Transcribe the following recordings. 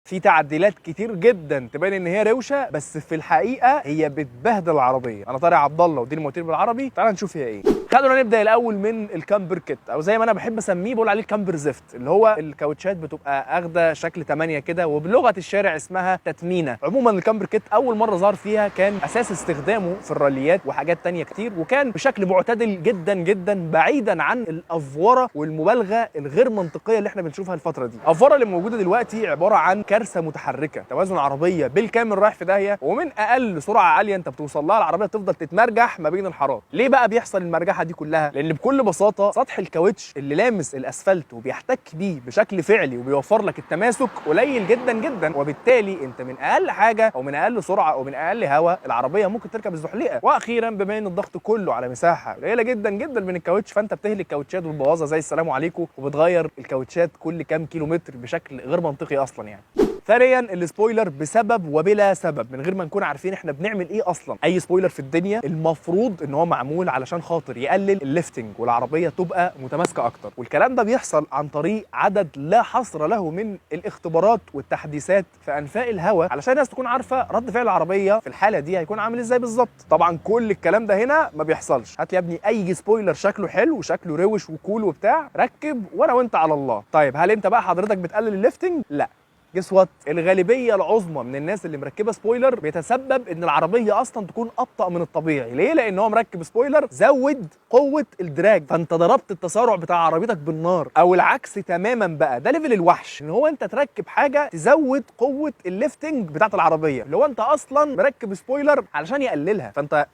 في تعديلات كتير جدا تبان ان هي روشه، بس في الحقيقه هي بتبهدل العربيه. انا طارق عبد الله ودي المواتير بالعربي، تعال نشوف هي ايه. خلونا نبدا الاول من الكامبر كيت، او زي ما انا بحب اسميه بقول عليه الكامبر زفت، اللي هو الكاوتشات بتبقى اخده شكل 8 كده، وبلغه الشارع اسمها تتمينه. عموما الكامبر كيت اول مره ظهر فيها كان اساس استخدامه في الراليات وحاجات تانية كتير، وكان بشكل معتدل جدا جدا بعيدا عن الافوره والمبالغه الغير منطقيه اللي احنا بنشوفها الفتره دي. الافوره اللي موجوده دلوقتي عباره عن كارثه متحركه، توازن عربيه بالكامل رايح في داهيه، ومن اقل سرعه عاليه انت بتوصل لها العربيه تفضل تتمرجح ما بين الحارات. ليه بقى بيحصل المرجحه دي كلها؟ لان بكل بساطه سطح الكاوتش اللي لامس الاسفلت وبيحتك بيه بشكل فعلي وبيوفر لك التماسك قليل جدا جدا، وبالتالي انت من اقل حاجه او من اقل سرعه او من اقل هواء العربيه ممكن تركب الزحليقه. واخيرا بما ان الضغط كله على مساحه قليله جدا جدا من الكاوتش، فانت بتهلك كاوتشات وتبوظها زي السلام عليكم، وبتغير الكاوتشات كل كام كيلو متر بشكل غير منطقي اصلا يعني. ثانيا السبويلر بسبب وبلا سبب، من غير ما نكون عارفين احنا بنعمل ايه اصلا. اي سبويلر في الدنيا المفروض ان هو معمول علشان خاطر يقلل الليفتنج والعربيه تبقى متماسكه اكتر، والكلام ده بيحصل عن طريق عدد لا حصر له من الاختبارات والتحديثات في انفاق الهواء، علشان الناس تكون عارفه رد فعل العربيه في الحاله دي هيكون عامل ازاي بالظبط. طبعا كل الكلام ده هنا ما بيحصلش. هات لي يا ابني اي سبويلر شكله حلو وشكله روش وكول وبتاع، ركب وانا وانت على الله. طيب هل انت بقى حضرتك بتقلل الليفتنج؟ لا. جس وات، الغالبيه العظمى من الناس اللي مركبه سبويلر بيتسبب ان العربيه اصلا تكون ابطا من الطبيعي. ليه؟ لان هو مركب سبويلر زود قوه الدراج، فانت ضربت التسارع بتاع عربيتك بالنار. او العكس تماما بقى، ده ليفل الوحش، ان هو انت تركب حاجه تزود قوه الليفتنج بتاعت العربيه، اللي هو انت اصلا مركب سبويلر علشان يقللها. فانت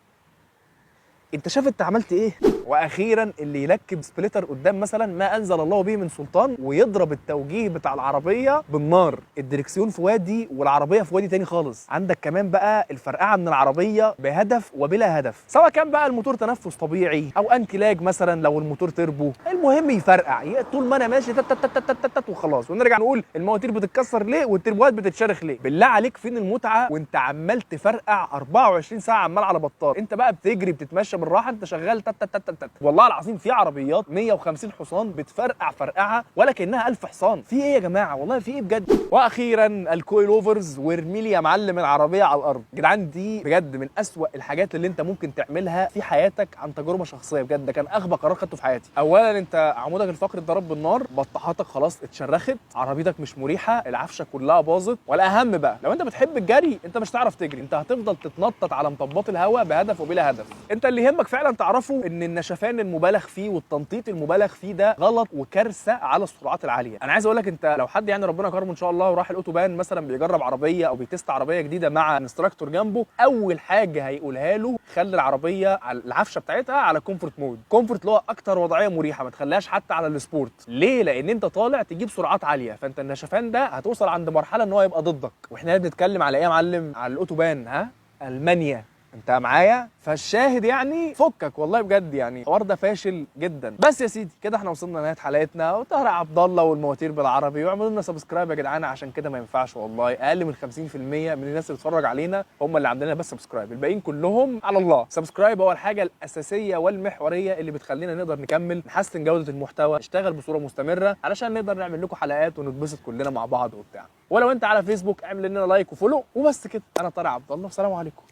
شايف انت عملت ايه؟ واخيرا اللي يركب سبليتر قدام مثلا ما انزل الله به من سلطان ويضرب التوجيه بتاع العربيه بالنار، الدركسيون في وادي والعربيه في وادي تاني خالص. عندك كمان بقى الفرقعه من العربيه بهدف وبلا هدف، سواء كان بقى الموتور تنفس طبيعي او انتي لاج مثلا لو الموتور تربو، المهم يفرقع طول ما انا ماشي تت تت تت تت تت وخلاص. ونرجع نقول المواتير بتتكسر ليه والتربوات بتتشرخ ليه؟ بالله عليك فين المتعه وانت عمال تفرقع 24 ساعه عمال على بطال؟ انت بقى بتجري بتتمشى بالراحه، انت شغال تت تت تت تت. والله العظيم في عربيات 150 حصان بتفرقع فرقعه ولا كانها 1000 حصان. في ايه يا جماعه؟ والله في ايه بجد؟ واخيرا الكويل اوفرز، وارمي لي يا معلم العربيه على الارض. جدعان دي بجد من اسوأ الحاجات اللي انت ممكن تعملها في حياتك عن تجربه شخصيه. بجد ده كان اغبى قرار خدته في حياتي. اولا انت عمودك الفقري اتضرب بالنار، بطاحاتك خلاص اتشرخت، عربيتك مش مريحه، العفشه كلها باظت. والاهم بقى لو انت بتحب الجري انت مش هتعرف تجري، انت هتفضل تتنطط على مطبات الهواء بهدف وبلا هدف. انت اللي يهمك فعلا تعرفه ان النشفان المبالغ فيه والتنطيط المبالغ فيه ده غلط وكارثه على السرعات العاليه. انا عايز اقول لك انت لو حد يعني ربنا كرمه ان شاء الله وراح الاوتوبان مثلا بيجرب عربيه او بيتست عربيه جديده مع انستراكتور جنبه، اول حاجه هيقولها له خلي العربيه على العفشه بتاعتها على كومفورت مود. كومفورت اللي هو اكتر وضعيه مريحه، ما تخليهاش حتى على السبورت. ليه؟ لان انت طالع تجيب سرعات عاليه، فانت النشفان ده هتوصل عند مرحله ان هو يبقى ضدك. واحنا بنتكلم على ايه يا معلم؟ على الاوتوبان، ها؟ المانيا، انت معايا؟ فالشاهد يعني فكك والله بجد، يعني الحوار ده فاشل جدا. بس يا سيدي كده احنا وصلنا لنهايه حلقتنا، وطارق عبد الله والمواتير بالعربي. واعملوا لنا سبسكرايب يا جدعان، عشان كده ما ينفعش والله. اقل من 50% من الناس اللي بتتفرج علينا هم اللي عاملين لنا بس سبسكرايب، الباقيين كلهم على الله. سبسكرايب هو الحاجه الاساسيه والمحوريه اللي بتخلينا نقدر نكمل نحسن جوده المحتوى، نشتغل بصوره مستمره علشان نقدر نعمل لكم حلقات ونتبسط كلنا مع بعض وبتاع. ولو انت على فيسبوك اعمل لنا لايك وفولو وبس كده. انا طارق عبد الله، والسلام عليكم.